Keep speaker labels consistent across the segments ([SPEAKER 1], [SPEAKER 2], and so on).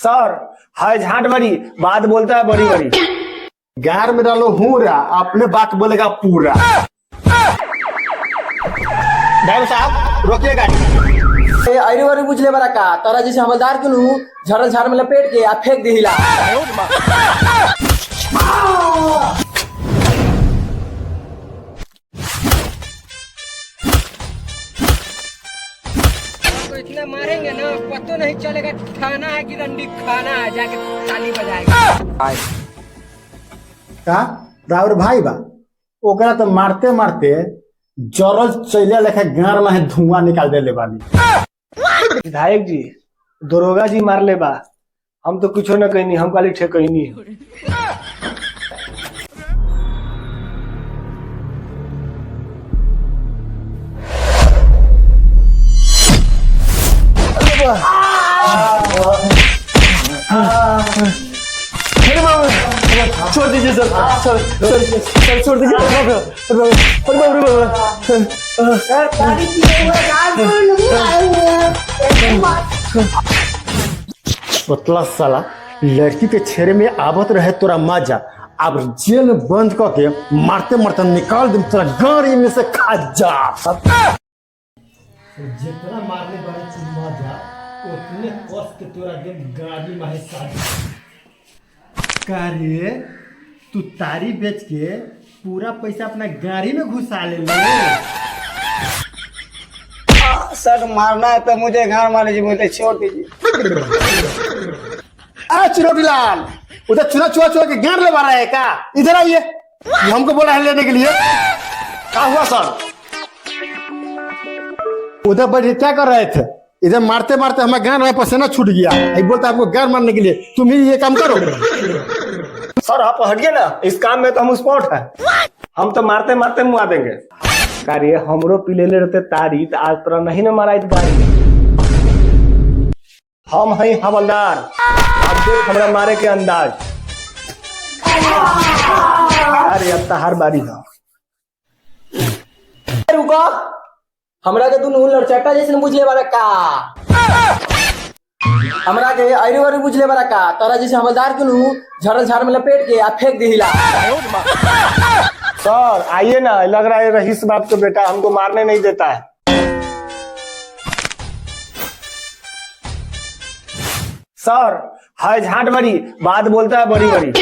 [SPEAKER 1] Sir है झाट बड़ी बात बोलता है बड़ी बड़ी।
[SPEAKER 2] गार में डालो हूरा, अपने बात बोलेगा पूरा।
[SPEAKER 1] ड्राइवर साहब रोकिए गाड़ी।
[SPEAKER 3] अरे वारी बुझले बरा का तारा जैसे हवलदार के नु झड़ल झाड़ में लपेट के आ फेंक दी हिला।
[SPEAKER 4] तो इतना मारेंगे ना पता नहीं चलेगा खाना है कि रंडी खाना है, जाके ताली बजाएगा।
[SPEAKER 2] का ड्राइवर भाई बा ओकरा तो मारते मारते जरल चैले लेखा गार में धुआं निकाल देले बानी।
[SPEAKER 1] विधायक जी दरोगा जी मार ले बा, हम तो कुछो न कहनी, हम खाली ठेकनी। छोड़ दीजिए सर, सर छोड़ दीजिए।
[SPEAKER 2] पतला साला लड़की के छेड़े में आवत रहे तोरा मजा, अब जेल में बंद करके मारते मारते निकाल दे तोरा गाड़ी में से खा जा। जितना मारने वाले तू मजा उतने कस के तोरा दे गाड़ी में साथ। कार्य तू तारी बेच के पूरा पैसा अपना गाड़ी में घुसा ले।
[SPEAKER 3] सर मारना है तो मुझे घर मार लीजिए, मुझे छोड़ दीजिए।
[SPEAKER 2] चिरोटीलाल उधर चुना चुआ चुआ के गाड़ ले रहा है क्या? इधर आइए, ये हमको बोला है लेने के लिए। क्या हुआ सर? उधर बैठ क्या कर रहे थे? इधर मारते मारते हमारे गान में पसीना छूट गया। ये बोलता है आपको गार मारने के लिए, तुम ही ये काम करो।
[SPEAKER 1] सर आप हटिए ना, इस काम में तो हम स्पॉट है, हम तो मारते मारते मुआ देंगे। कार्य हमरो पीले ले रहते तारी तो आज तरह नहीं न मारा गाड़ी। हम हैं हवलदार, अब देख हमरा मारे के अंदाज। अरे अब तो हर बारी है।
[SPEAKER 3] रुको, हमरा के दुनू लड़चटा जैसे बुझले बरा का। हमरा के अरे वारी बुझले बरा का तारा जैसे हवलदार के नु झड़ल झाड़ में लपेट के आ फेंक दी हिला।
[SPEAKER 1] सर आइए ना, लग रहा है रईस बाप का बेटा हमको मारने नहीं देता है। सर है झाट बड़ी बात बोलता है बड़ी बड़ी।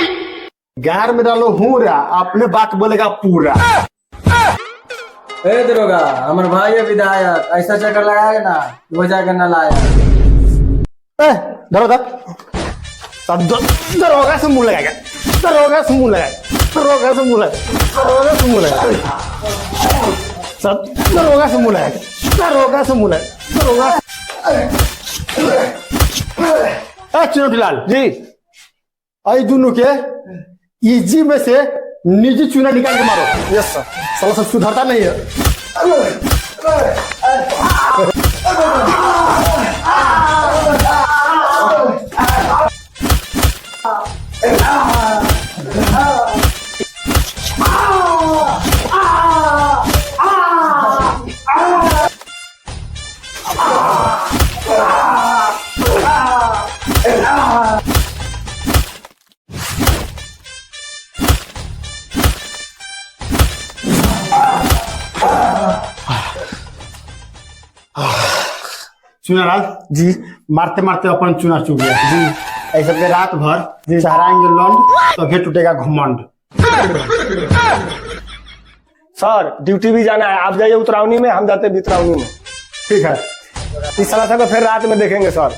[SPEAKER 2] गार में डालो हूरा, अपने बात बोलेगा पूरा।
[SPEAKER 3] ए दरोगा, हमर भाई है विधायक, ऐसा चक्कर लगाएगा ना वो जाकर ना लाया।
[SPEAKER 2] दरोगा से मुंह लगाएगा, दरोगा से मुंह लगाएगा, दरोगा से मुंह लगाएगा, दरोगा से मुंह लगाएगा, सब दरोगा से मुंह लगाएगा, दरोगा से मुंह लगाएगा, दरोगा। चिरोटीलाल
[SPEAKER 1] जी
[SPEAKER 2] आई दोनों के इजी में से निजी चूना निकाल के मारो। यस सर, साला सब सुधरता नहीं है। चुनालाल जी मारते मारते अपन चुना चुक गया जी। ऐसे पे रात भर चढ़ाएंगे लौंड तो फिर टूटेगा घुमंड।
[SPEAKER 1] सर ड्यूटी भी जाना है, आप जाइए उतरावनी में, हम जाते बितरावनी में।
[SPEAKER 2] ठीक है,
[SPEAKER 1] इस सलाह को फिर रात में देखेंगे। सर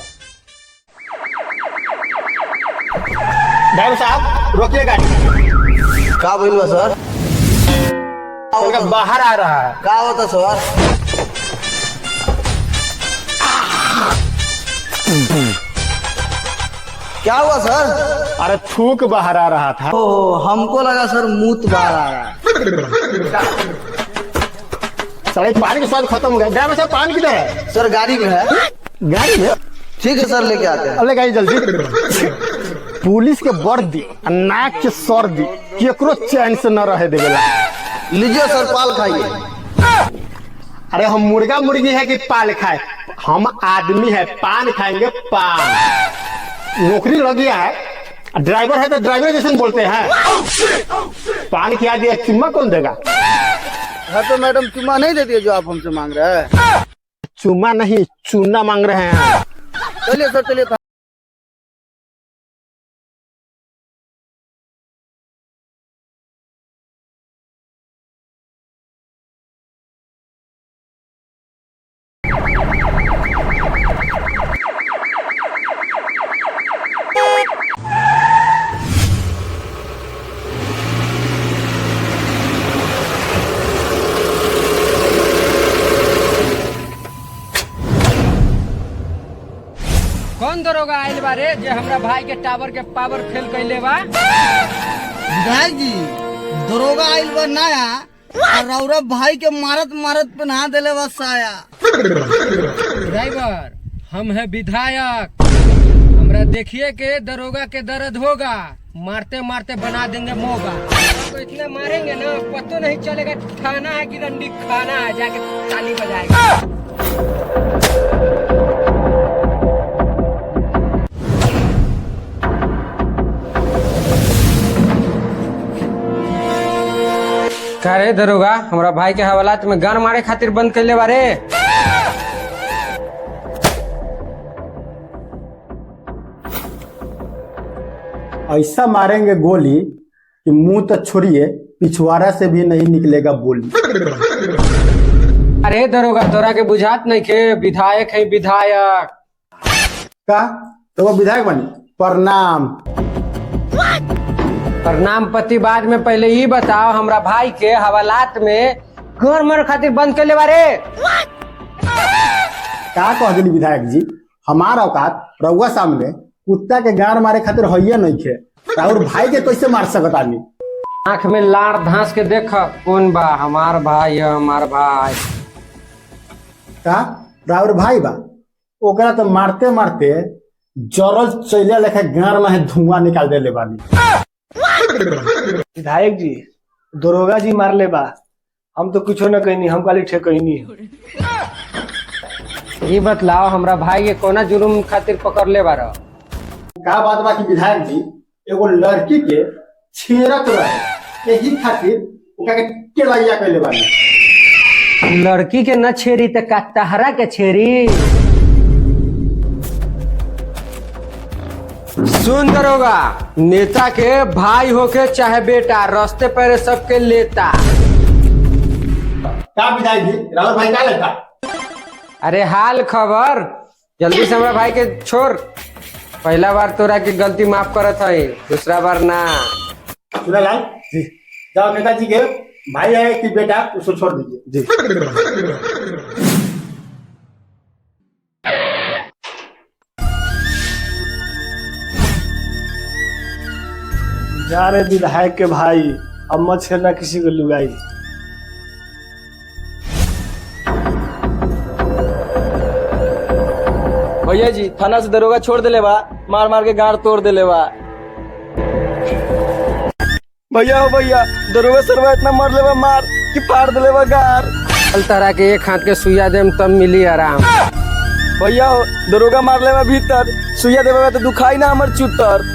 [SPEAKER 1] ड्राइवर साहब रोकिए गाड़ी।
[SPEAKER 3] का बोल बा सर?
[SPEAKER 1] बाहर आ रहा है।
[SPEAKER 3] का होता सर? क्या हुआ सर?
[SPEAKER 2] अरे थूक बाहर आ रहा था।
[SPEAKER 3] ओ हमको लगा सर मूत बाहर आ रहा है।
[SPEAKER 2] साले पानी का स्वाद खत्म हो गया। ड्राइवर साहब पानी किधर है?
[SPEAKER 3] सर गाड़ी में है।
[SPEAKER 2] गाड़ी में?
[SPEAKER 3] ठीक है सर लेके आते हैं।
[SPEAKER 2] अरे गाड़ी जल्दी। पुलिस के वर्दी नाक के सर्दी केकरो चैन से न रहे देवेला।
[SPEAKER 3] लीजिए सर पाल खाइए।
[SPEAKER 2] अरे हम मुर्गा मुर्गी है कि पाल खाए? हम आदमी है, पान खाएंगे पान। नौकरी लग गया है, ड्राइवर है तो ड्राइवर जैसे बोलते हैं। पान खिला दिया, चुम्मा कौन देगा?
[SPEAKER 5] हाँ तो मैडम चुम्मा नहीं देती है जो आप हमसे मांग रहे हैं।
[SPEAKER 2] चुम्मा नहीं, चूना मांग रहे हैं।
[SPEAKER 5] चलिए सर चलिए।
[SPEAKER 4] कौन दरोगा आइल बा रे जे हमरा भाई के टावर के पावर फेल कैले बा?
[SPEAKER 5] विधायक जी, दरोगा आइल बा नया और रौरा भाई के मारत मारत पहना देले बा साया।
[SPEAKER 4] ड्राइवर, हम है विधायक, हमरा देखिए के दरोगा के दर्द होगा, मारते मारते बना देंगे मोगा। तो इतना मारेंगे ना पता नहीं चलेगा खाना है कि रंडी खाना है, जाके ताली बजाएगा। का रे दरोगा, हमरा भाई के हवालात में गान मारे खातिर बंद कर ले बारे?
[SPEAKER 2] ऐसा मारेंगे गोली कि मुंह तो छोड़िए, पिछवाड़ा से भी नहीं निकलेगा बोली।
[SPEAKER 4] अरे दरोगा, तोरा के बुझात नहीं के विधायक है विधायक।
[SPEAKER 2] का तो वो विधायक बनी? प्रणाम।
[SPEAKER 4] प्रणाम पति बाद में, पहले ये बताओ हमरा भाई के हवालात में घर मर खातिर बंद कर ले बारे?
[SPEAKER 2] का कह दिली विधायक जी, हमारा औकात रउआ सामने कुत्ता के गाड़ मारे खातिर होइए नहीं खे, और भाई के कैसे मार सकत आदमी?
[SPEAKER 4] आंख में लार धांस के देख कौन बा हमार भाई है, हमार भाई।
[SPEAKER 2] का राउर भाई बा? ओकरा तो मारते मारते जरल चैले लेखे गाड़ में धुआं निकाल देले बानी।
[SPEAKER 1] विधायक जी, दरोगा जी मार ले बा, हम तो कुछो न कहनी, हम खाली ठेकनी।
[SPEAKER 4] ये बतलाओ हमरा भाई के कोना जुर्म खातिर पकड़ ले बारा?
[SPEAKER 2] का बात बा कि विधायक जी, एगो लड़की के छेड़त रहे, यही खातिर ओकरा के केलैया कइले बानी।
[SPEAKER 4] लड़की के न छेड़ी त का तहरा के छेड़ी? सुन दरोगा, नेता के भाई होके चाहे बेटा, रास्ते पर सबके लेता।
[SPEAKER 2] का विधायक जी, राउर भाई का लेता?
[SPEAKER 4] अरे हाल खबर, जल्दी से हमरा भाई के छोड़। पहला बार तोरा की गलती माफ करत है, दूसरा बार ना।
[SPEAKER 2] सुनालाल जी, जाओ नेताजी के भाई है कि बेटा, उसको छोड़ दीजिए जी।
[SPEAKER 1] जा रहे विधायक के भाई, अब मत छेड़ना किसी को लुगाई।
[SPEAKER 3] भैया जी, थाना से दरोगा छोड़ देले बा, मार मार के गाड़ तोड़ देले बा। भैया हो भैया, दरोगा सरवा इतना मार ले बा, मार कि फाड़ देले बा गाड़।
[SPEAKER 4] कल तरह के एक हाथ के सुइया देम तब मिली आराम।
[SPEAKER 3] भैया हो, दरोगा मार ले बा भीतर, सुइया देवे तो दुखाई ना हमर चुतर।